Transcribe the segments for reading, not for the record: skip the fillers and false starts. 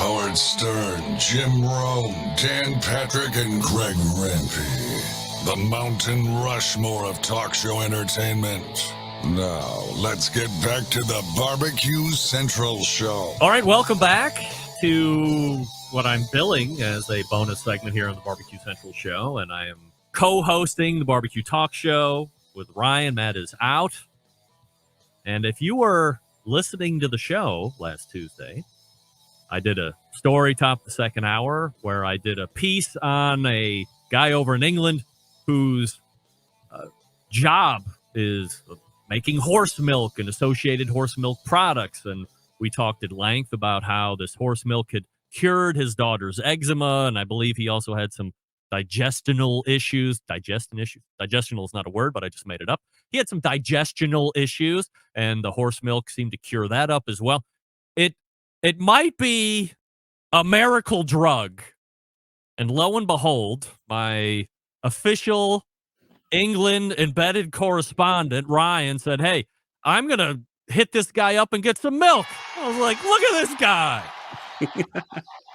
Howard Stern, Jim Rome, Dan Patrick, and Greg Rempe. The Mountain Rushmore of talk show entertainment. Now, let's get back to the Barbecue Central Show. All right, welcome back to what I'm billing as a bonus segment here on the Barbecue Central Show, and I am co-hosting the Barbecue Talk Show with Ryan. Matt is out. And if you were listening to the show last Tuesday, I did a story top the second hour where I did a piece on a guy over in England whose job is making horse milk and associated horse milk products. And we talked at length about how this horse milk had cured his daughter's eczema. And I believe he also had some digestional issues. Digestional is not a word, but I just made it up. He had some digestional issues, and the horse milk seemed to cure that up as well. It might be a miracle drug. And lo and behold, my official England embedded correspondent, Ryan, said, hey, I'm going to hit this guy up and get some milk. I was like, look at this guy.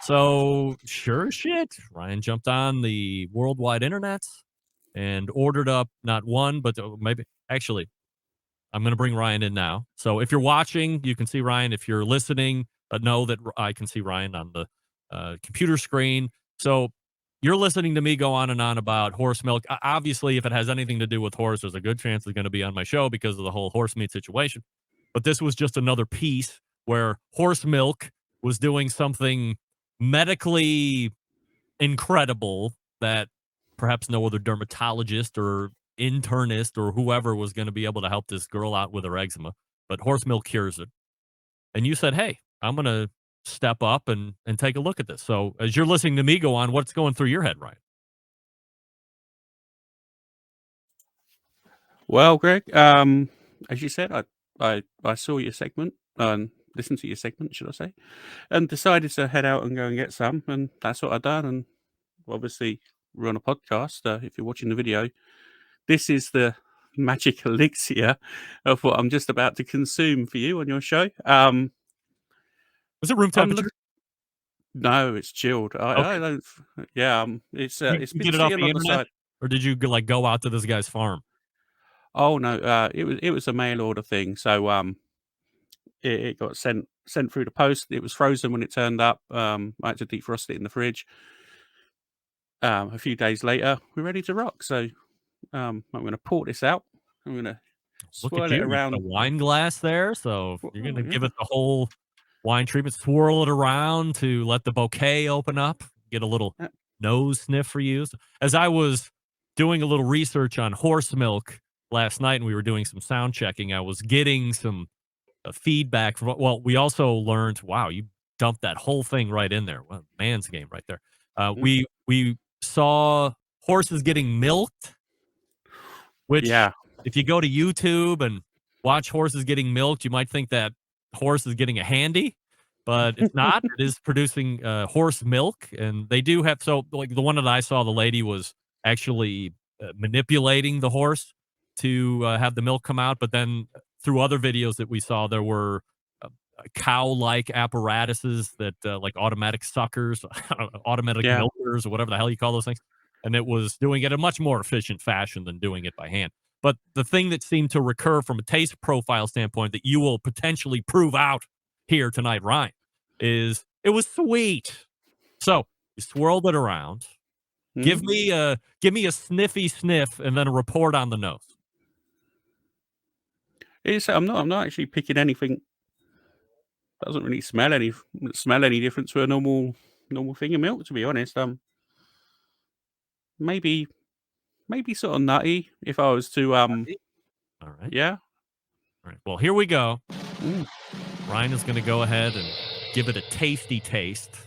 So, sure as shit, Ryan jumped on the worldwide internet and ordered up not one, but maybe, actually, I'm going to bring Ryan in now. So if you're watching, you can see Ryan. If you're listening, know that I can see Ryan on the computer screen. So you're listening to me go on and on about horse milk. Obviously, if it has anything to do with horse, there's a good chance it's going to be on my show because of the whole horse meat situation. But this was just another piece where horse milk was doing something medically incredible that perhaps no other dermatologist or internist or whoever was going to be able to help this girl out with her eczema. But horse milk cures it. And you said, hey, I'm going to step up and take a look at this. So as you're listening to me go on, what's going through your head, Ryan? Well, Greg, as you said, I saw your segment, listened to your segment, should I say, and decided to head out and go and get some, and that's what I've done. And obviously, we're on a podcast. If you're watching the video, this is the magic elixir of what I'm just about to consume for you on your show. Was it room temperature? No, it's chilled. I don't. Yeah, it's been get it off sitting the on the internet, side. or did you go out to this guy's farm? Oh no, it was a mail order thing. So it got sent through the post. It was frozen when it turned up. I had to defrost it in the fridge. A few days later, we're ready to rock. So I'm going to pour this out. I'm going to swirl it around. A wine glass there, so you're going to give it the whole wine treatment. Swirl it around to let the bouquet open up. Get a little nose sniff for you. So, as I was doing a little research on horse milk last night, and we were doing some sound checking, I was getting some feedback from. Well, we also learned, wow, you dumped that whole thing right in there. Well, man's game right there. We saw horses getting milked, which if you go to YouTube and watch horses getting milked, you might think that horse is getting a handy, but it's not. It is producing horse milk, and they do have. So, like the one that I saw, the lady was actually manipulating the horse to have the milk come out, but then through other videos that we saw, there were cow-like apparatuses that like automatic suckers, automatic milkers, or whatever the hell you call those things. And it was doing it in a much more efficient fashion than doing it by hand. But the thing that seemed to recur from a taste profile standpoint that you will potentially prove out here tonight, Ryan, is it was sweet. So you swirled it around. Give me a sniffy sniff and then a report on the nose. I'm not actually picking anything. Doesn't really smell any different to a normal thing of milk, to be honest. Maybe sort of nutty if I was to All right. Yeah. All right. Well, here we go. Ryan is going to go ahead and give it a tasty taste.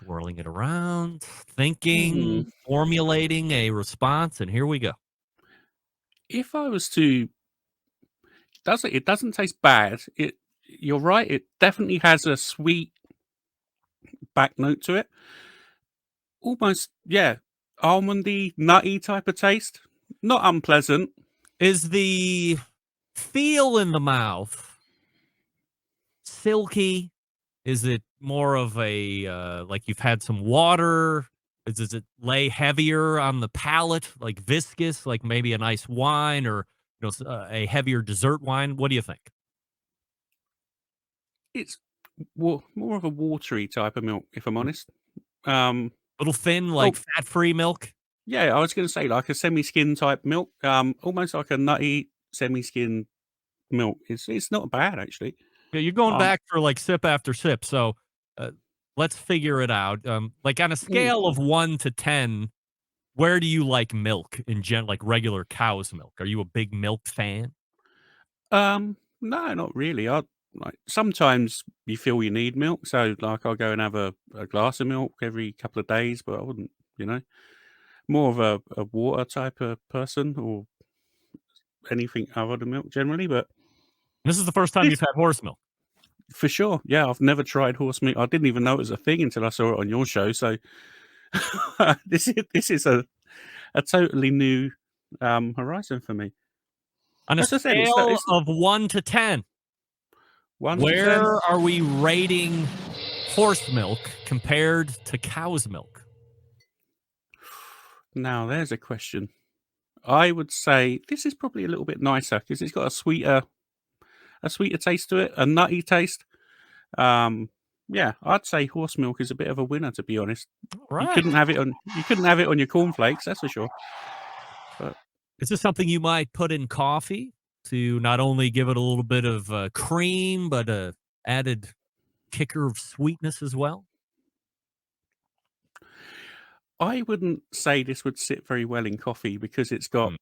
Swirling it around, thinking, formulating a response, and here we go. If I was to, it doesn't taste bad. You're right. It definitely has a sweet back note to it. Almost, almondy, nutty type of taste. Not unpleasant. Is the feel in the mouth silky? Is it more of a like you've had some water? Does it lay heavier on the palate, like viscous, like maybe a nice wine or a heavier dessert wine? What do you think? It's more of a watery type of milk, if I'm honest. Um, Little thin, like oh, fat-free milk? yeah, I was going to say like a semi-skin type milk, almost like a nutty semi-skin milk. It's not bad actually. Yeah, you're going Um, back for like sip after sip. So let's figure it out. Like on a mm, scale of 1 to 10, where do you like milk in general, like regular cow's milk? Are you a big milk fan? no, not really. I like sometimes you feel you need milk, so like I'll go and have a glass of milk every couple of days, but I wouldn't, you know, more of a water type of person or anything other than milk generally. But This is the first time this you've had horse milk. for sure, yeah, I've never tried horse meat. I didn't even know it was a thing until I saw it on your show. So this is a totally new horizon for me. On a As I said, scale it's of 1 to 10, 1 to 10. where are we rating horse milk compared to cow's milk? Now there's a question. I would say this is probably a little bit nicer because it's got a sweeter taste to it, a nutty taste. Um, yeah, I'd say horse milk is a bit of a winner, to be honest. All You right. couldn't have it on your cornflakes, that's for sure. But Is this something you might put in coffee to not only give it a little bit of cream, but a added kicker of sweetness as well? I wouldn't say this would sit very well in coffee because it's got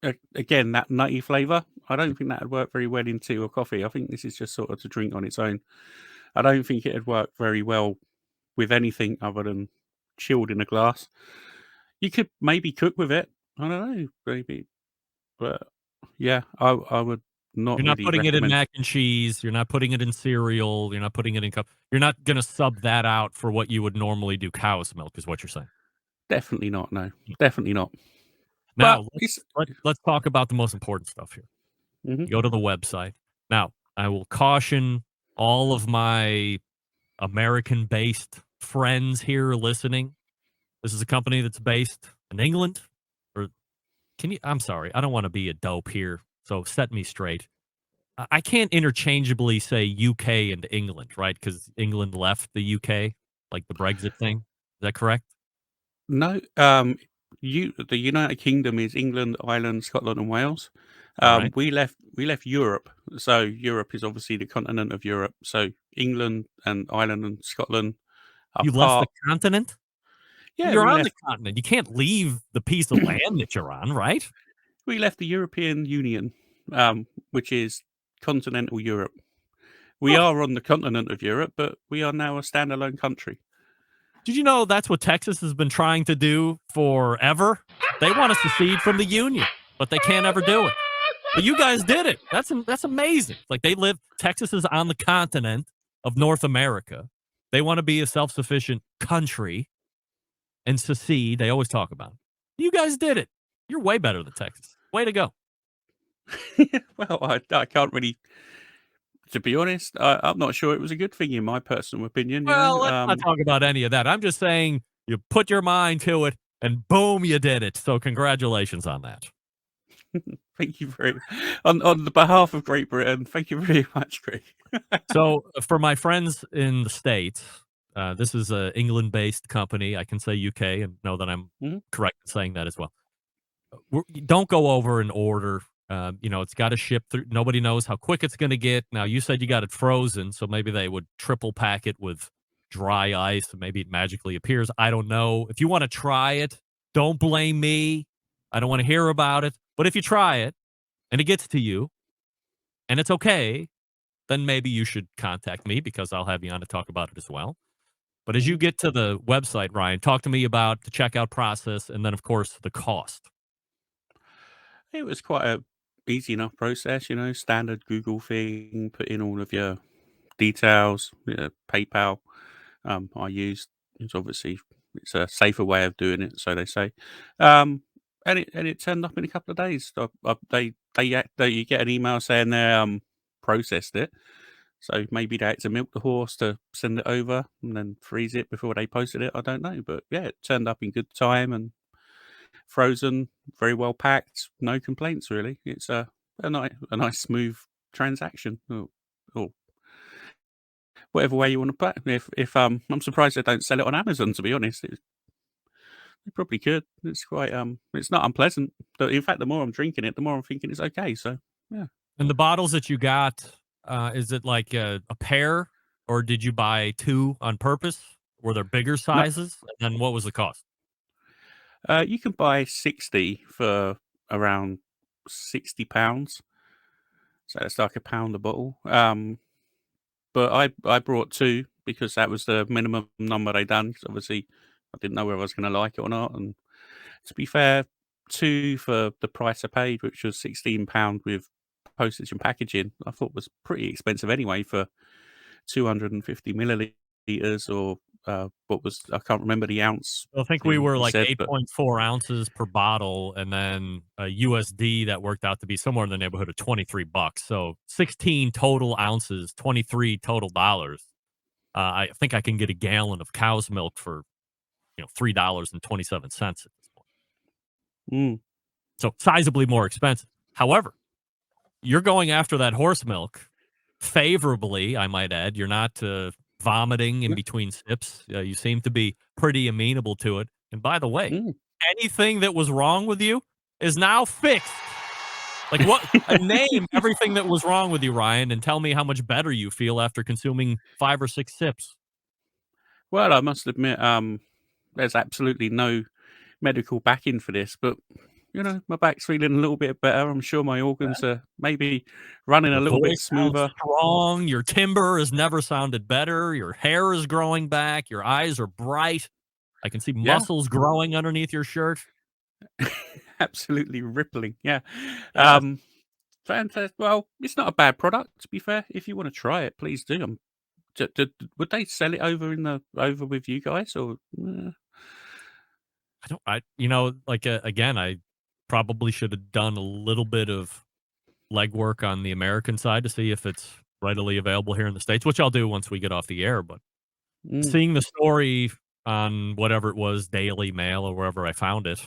Mm. again that nutty flavor. I don't think that would work very well in tea or coffee. I think this is just sort of to drink on its own. I don't think it'd work very well with anything other than chilled in a glass. You could maybe cook with it. I don't know, maybe, but yeah, I would not You're not really putting it in recommend. mac and cheese. You're not putting it in cereal. You're not putting it in cup. You're not going to sub that out for what you would normally do cow's milk, is what you're saying. Definitely not. No, Mm. definitely not. But Now it's let's talk about the most important stuff here. mhm. You go to the website. Now, I will caution all of my American-based friends here listening. This is a company that's based in England. Or I'm sorry, I don't want to be a dope here, so set me straight. I can't interchangeably say UK and England, right? Because England left the UK, like the Brexit thing. Is that correct? No, the United Kingdom is England, Ireland, Scotland, and Wales. All right. We left Europe, so Europe is obviously the continent of Europe. So England and Ireland and Scotland are You left the part. continent? Yeah, You're we on the left continent. You can't leave the piece of land that you're on, right? we left the European Union, which is continental Europe. We Huh. are on the continent of Europe, but we are now a standalone country. Did you know that's what Texas has been trying to do forever? They want to secede from the Union, but they can't ever do it. But you guys did it. That's amazing. Like Texas is on the continent of North America. They want to be a self-sufficient country and secede. They always talk about it. You guys did it. You're way better than Texas. Way to go. Well, I can't really, to be honest, I'm not sure it was a good thing in my personal opinion. Well, let's not talk about any of that. I'm just saying you put your mind to it and boom, you did it. So congratulations on that. Thank you very on the behalf of Great Britain. Thank you very much, Greg. So for my friends in the States, this is a England-based company. I can say UK and know that I'm Mhm. correct in saying that as well. Don't go over and order. It's got to ship through. Nobody knows how quick it's going to get. Now, you said you got it frozen, so maybe they would triple pack it with dry ice, and maybe it magically appears. I don't know. If you want to try it, don't blame me. I don't want to hear about it. But if you try it and it gets to you and it's okay, then maybe you should contact me because I'll have you on to talk about it as well. But as you Mhm. get to the website, Ryan, talk to me about the checkout process and then, of course, the cost. It was quite a easy enough process, standard Google thing. Put in all of your details. PayPal. I used. It's a safer way of doing it, so they say. Um, and it turned up in a couple of days. You get an email saying they processed it. So maybe they had to milk the horse to send it over and then freeze it before they posted it. I don't know, but yeah, it turned up in good time and frozen, very well packed. No complaints really. It's a nice smooth transaction. Or whatever way you want to put it. If I'm surprised they don't sell it on Amazon. To be honest, they probably could. It's quite it's not unpleasant. But in fact, the more I'm drinking it, the more I'm thinking it's okay. So yeah. And the bottles that you got, is it like a pair, or did you buy 2 on purpose? Were there bigger No, sizes? And then what was the cost? you can buy 60 for around £60. So it's like £1 a bottle. But I brought 2 because that was the minimum number they done. 'Cause obviously, I didn't know whether I was going to like it or not. And to be fair, 2 for the price I paid, which was £16 with postage and packaging, I thought was pretty expensive anyway for 250 milliliters or what was I can't remember the ounce I think we thing were you like said, but 8.4 ounces per bottle, and then a USD that worked out to be somewhere in the neighborhood of $23. So 16 total ounces, 23 total dollars. I think I can get a gallon of cow's milk for $3.27 at this point. mm, So sizably more expensive. However, you're going after that horse milk favorably, I might add. You're not vomiting in yeah, between sips. You seem to be pretty amenable to it. And by the way, mm. anything that was wrong with you is now fixed. Like what? Name everything that was wrong with you, Ryan, and tell me how much better you feel after consuming 5 or 6 sips. Well, I must admit, there's absolutely no medical backing for this, but my back's feeling a little bit better. I'm sure my organs are maybe running a Your little bit voice sounds smoother. strong. Your timbre has never sounded better. Your hair is growing back. Your eyes are bright. I can see Yeah, muscles growing underneath your shirt. absolutely rippling. Yeah. Yes. Fantastic. Well, it's not a bad product, to be fair. If you want to try it, please do. Would they sell it over with you guys or? I don't, again, I probably should have done a little bit of legwork on the American side to see if it's readily available here in the States, which I'll do once we get off the air. But Mm, seeing the story on whatever it was, Daily Mail or wherever I found it,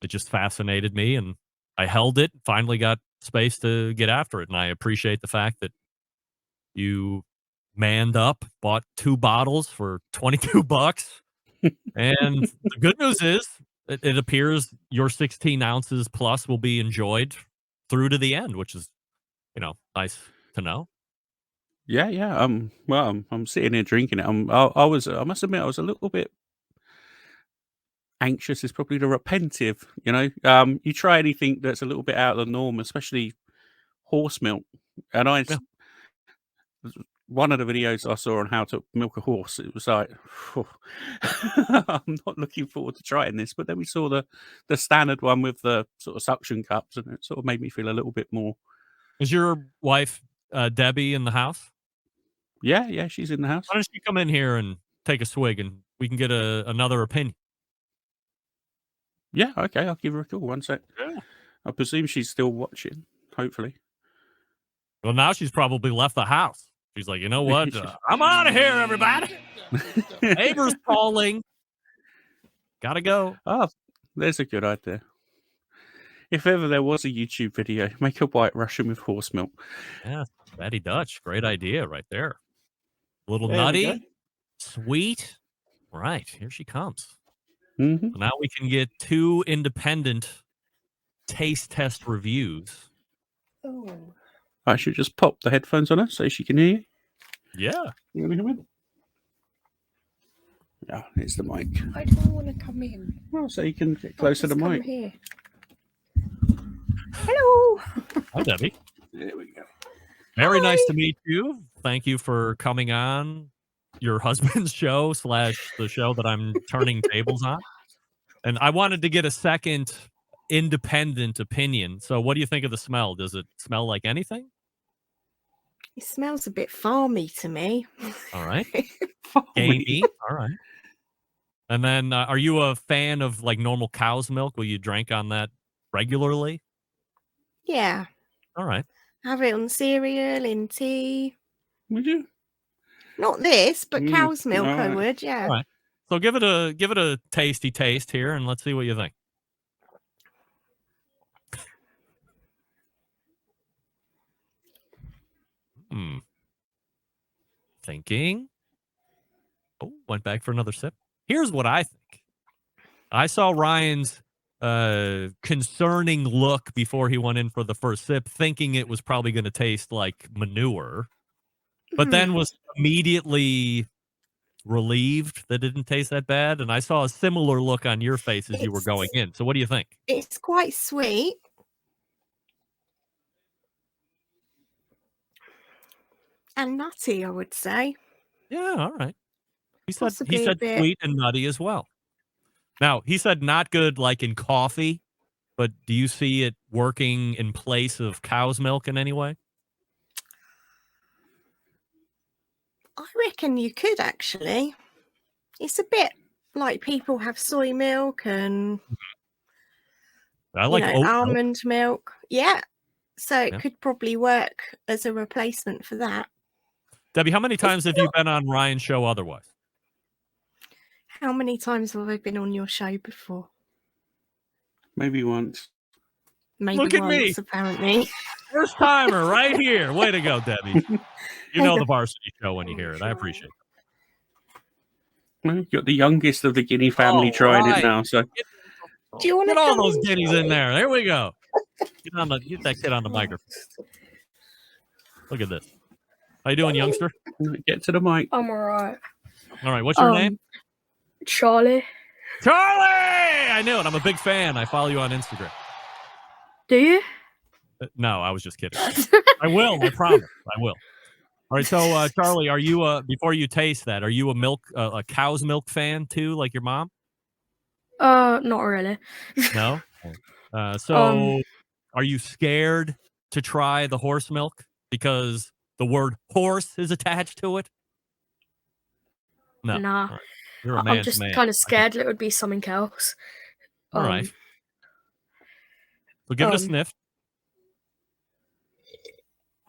it just fascinated me, and I held it. Finally, got space to get after it, and I appreciate the fact that you manned up, bought 2 bottles for $22, and the good news is it appears your 16 ounces plus will be enjoyed through to the end, which is nice to know. yeah, yeah. Well, I'm sitting here drinking it. I must admit, I was a little bit anxious. Is probably the repentive. You try anything that's a little bit out of the norm, especially horse milk. And Yeah. one of the videos I saw on how to milk a horse, it was like, phew, I'm not looking forward to trying this. But then we saw the standard one with the sort of suction cups, and it sort of made me feel a little bit more. Is your wife, Debbie, in the house? Yeah, yeah, she's in the house. Why don't you come in here and take a swig, and we can get another opinion? Yeah, okay, I'll give her a call. One sec. Yeah. I presume she's still watching. Hopefully. Well, now she's probably left the house. She's like, you know what? I'm out of here, everybody. Neighbors calling. Gotta go. Oh, there's a good idea. If ever there was a YouTube video, make a white Russian with horse milk. Yeah, Betty Dutch. Great idea right there. A little There we go. nutty, sweet. Right, here she comes. hmm So now we can get 2 independent taste test reviews. Oh, I should just pop the headphones on her so she can hear you. Yeah. You want to come in? Yeah, it's the mic. I don't want to come in. Well, so you can get closer to the Just come mic. here. Hello. Hi, Debbie. There we go. Very nice Hi. to meet you. Thank you for coming on your husband's show / the show that I'm turning tables on. And I wanted to get a second independent opinion. So what do you think of the smell? Does it smell like anything? It smells a bit farmy to me. All right. Farmy. Gamey. All right. And then, are you a fan of like normal cow's milk? Will you drink on that regularly? Yeah. All right. Have it on cereal, in tea. Would you? Not this, but Mm, cow's milk I alright. would, yeah. All right. So give it a tasty taste here, and let's see what you think. Hmm. Thinking. Oh, went back for another sip. Here's what I think. I saw Ryan's concerning look before he went in for the first sip, thinking it was probably going to taste like manure, but then was immediately relieved that it didn't taste that bad. And I saw a similar look on your face as you were going in. So what do you think? It's quite sweet. And nutty, I would say. Yeah, all right. He Possibly a said bit. sweet and nutty as well. Now, he said not good like in coffee, but do you see it working in place of cow's milk in any way? I reckon you could actually. It's a bit like people have soy milk and I like oat milk. almond milk. Yeah. So it Yeah. could probably work as a replacement for that. Debbie, how many times have you been on Ryan's show otherwise? How many times have I been on your show before? Maybe once. Maybe Look at once, me. apparently. First timer right here. Way to go, Debbie. You know the varsity show when you hear it. I appreciate it. Well, you've got the youngest of the Guinea family All trying right. it now. So Do you want Get to all come those in, guineas in there. There we go. Get that kid on the microphone. Look at this. How you doing, youngster? get to the mic. I'm alright. All right. What's your name? Charlie. Charlie! I knew it. I'm a big fan. I follow you on Instagram. Do you? No, I was just kidding. I will. I promise. I will. All right. So, Charlie, are you before you taste that? Are you a cow's milk fan too, like your mom? Not really. No. So, are you scared to try the horse milk because the word horse is attached to it? No. Nah. All right. You're a I'm man's just man. kind of scared that it would be something else. All right. So give it a sniff.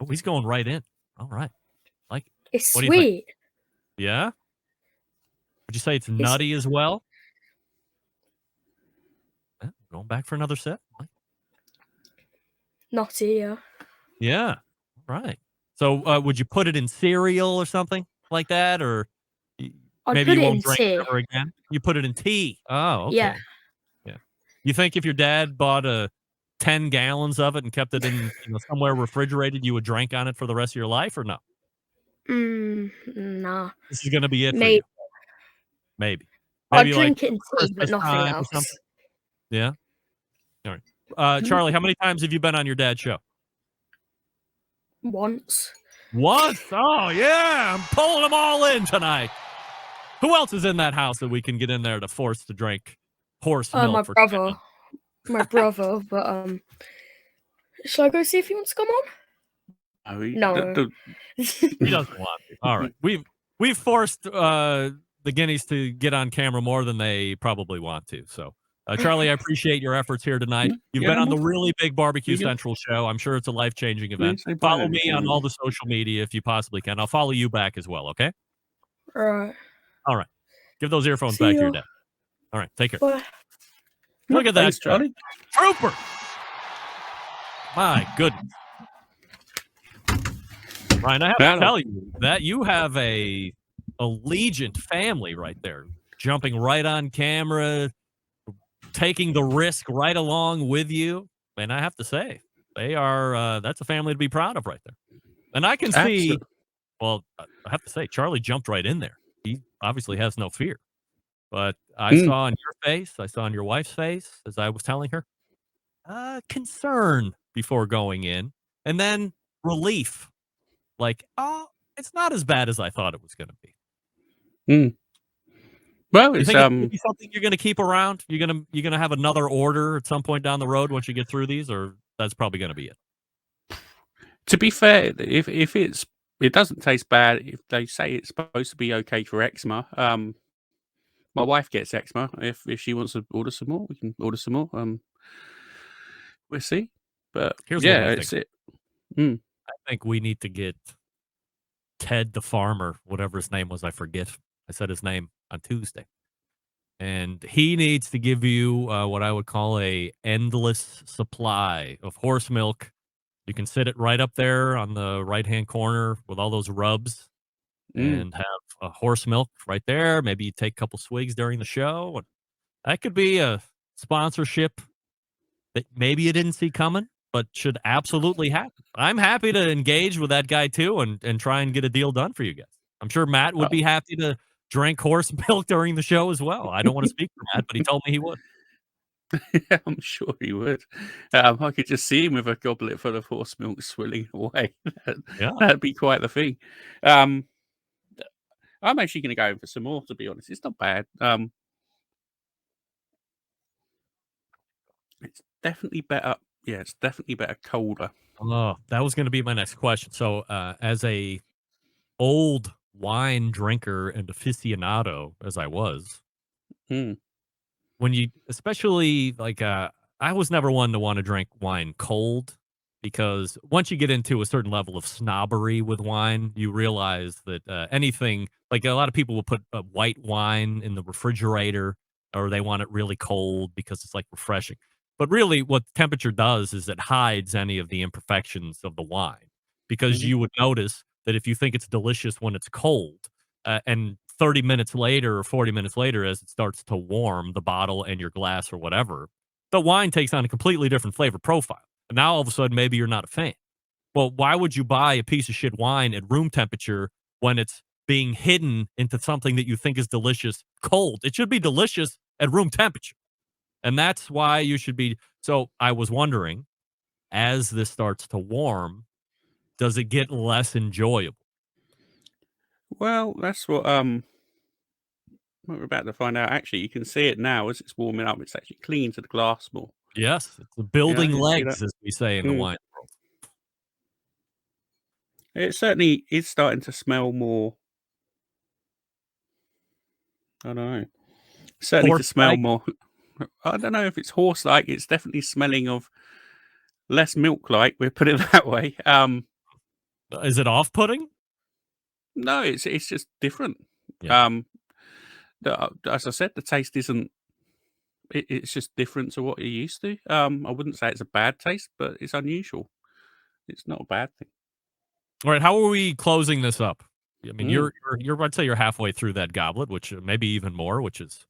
Oh, he's going right in. All right. It's What do you think? sweet. Yeah? Would you say it's nutty as well? Yeah, going back for another sip? Nutty, yeah. Yeah. All right. So would you put it in cereal or something like that? Or I'd maybe put you it won't in drink tea. it ever again? You put it in tea. Oh, okay. Yeah. Yeah. You think if your dad bought 10 gallons of it and kept it in somewhere refrigerated, you would drink on it for the rest of your life or no? Nah. This is going to be it for Maybe. you. Maybe I'd like drink it in tea, but Christmas nothing time or else. something? Yeah. All right. Charlie, how many times have you been on your dad's show? Once. Once. Oh, yeah. I'm pulling them all in tonight. Who else is in that house that we can get in there to force to drink horse milk? My for brother. My brother, but shall I go see if he wants to come on? No. He doesn't want to. All right. We've forced the guineas to get on camera more than they probably want to. So, Charlie, I appreciate your efforts here tonight. You've been on the really big Barbecue Central show. I'm sure it's a life-changing event. Follow me on all the social media if you possibly can. I'll follow you back as well, okay? Right. All right. Give those earphones See back to ya. your dad. All right. Take care. Bye. Look at that, Thanks, Charlie. Trooper. My goodness. Ryan, I have to tell you that you have a allegiant family right there, jumping right on camera, taking the risk right along with you. And I have to say, they are, that's a family to be proud of right there. And I can see, well, I have to say, Charlie jumped right in there. He obviously has no fear. But I saw on your face, I saw on your wife's face, as I was telling her, concern before going in, and then relief. Like, oh, it's not as bad as I thought it was going to be. Well, You it's think it's gonna be something you're going to keep around? You're gonna have another order at some point down the road once you get through these, or that's probably going to be it. To be fair, if it doesn't taste bad, if they say it's supposed to be okay for eczema, my wife gets eczema. If she wants to order some more, we can order some more. We'll see. But Here's what yeah, I it's think. it. I think we need to get Ted the farmer, whatever his name was, I forget. I said his name on Tuesday. And he needs to give you what I would call a endless supply of horse milk. You can sit it right up there on the right-hand corner with all those rubs and have a horse milk right there. Maybe you take a couple swigs during the show. And that could be a sponsorship that maybe you didn't see coming, but should absolutely happen. I'm happy to engage with that guy too and try and get a deal done for you guys. I'm sure Matt would be happy to drink horse milk during the show as well. I don't want to speak for Matt, but he told me he would. Yeah, I'm sure he would. I could just see him with a goblet full of horse milk swilling away. Yeah. That'd be quite the thing. I'm actually going to go in for some more, to be honest. It's not bad. It's definitely better. Yeah, it's definitely better colder. Oh, that was going to be my next question. So, as a old wine drinker and aficionado as I was, when you, especially like, I was never one to want to drink wine cold because once you get into a certain level of snobbery with wine, you realize that anything, like a lot of people will put white wine in the refrigerator or they want it really cold because it's like refreshing. But really, what temperature does is it hides any of the imperfections of the wine because you would notice that if you think it's delicious when it's cold and 30 minutes later or 40 minutes later, as it starts to warm the bottle and your glass or whatever, the wine takes on a completely different flavor profile. And now all of a sudden, maybe you're not a fan. Well, why would you buy a piece of shit wine at room temperature when it's being hidden into something that you think is delicious cold? It should be delicious at room temperature. And that's why you should be. So I was wondering, as this starts to warm, does it get less enjoyable? Well, that's what we're about to find out. Actually, you can see it now as it's warming up. It's actually clinging to the glass more. Yes, it's building you see legs, that? as we say in the wine world. It certainly is starting to smell more. I don't know. Certainly to smell Horse-like? more. I don't know if it's horse-like. It's definitely smelling of less milk-like. We'll put it that way. Is it off-putting? No, it's just different. Yeah. As I said, the taste isn't. It's just different to what you're used to. I wouldn't say it's a bad taste, but it's unusual. It's not a bad thing. All right, how are we closing this up? I mean, you're I'd say you're halfway through that goblet, which maybe even more, which has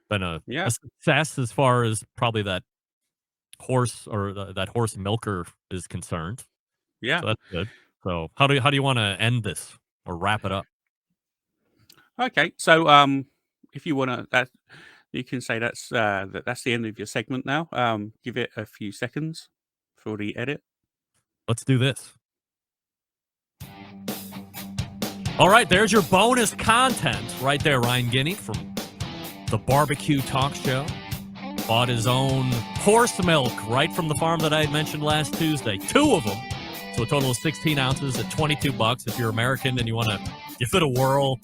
been a success as far as probably that horse or that horse milker is concerned. Yeah, so that's good. So how do you want to end this or wrap it up? Okay, so if you want to, that you can say that's that's the end of your segment now. Give it a few seconds for the edit. Let's do this. All right, there's your bonus content right there, Ryan Guinea from the Barbecue Talk Show. Bought his own horse milk right from the farm that I had mentioned last Tuesday. 2 of them. So a total of 16 ounces at $22. If you're American and you want to give it a whirl,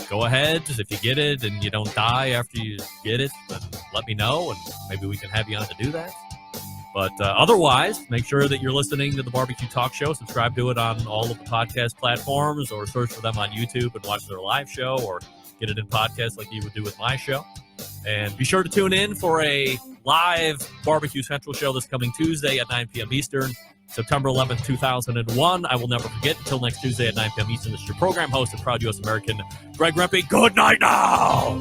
go ahead. If you get it and you don't die after you get it, then let me know, and maybe we can have you on to do that. But otherwise, make sure that you're listening to the Barbecue Talk Show. Subscribe to it on all of the podcast platforms or search for them on YouTube and watch their live show or get it in podcast like you would do with my show. And be sure to tune in for a live Barbecue Central show this coming Tuesday at 9 p.m. Eastern, September 11th, 2001. I will never forget. Until next Tuesday at 9 p.m. Eastern, this is your program host and proud U.S. American, Greg Rempe. Good night now!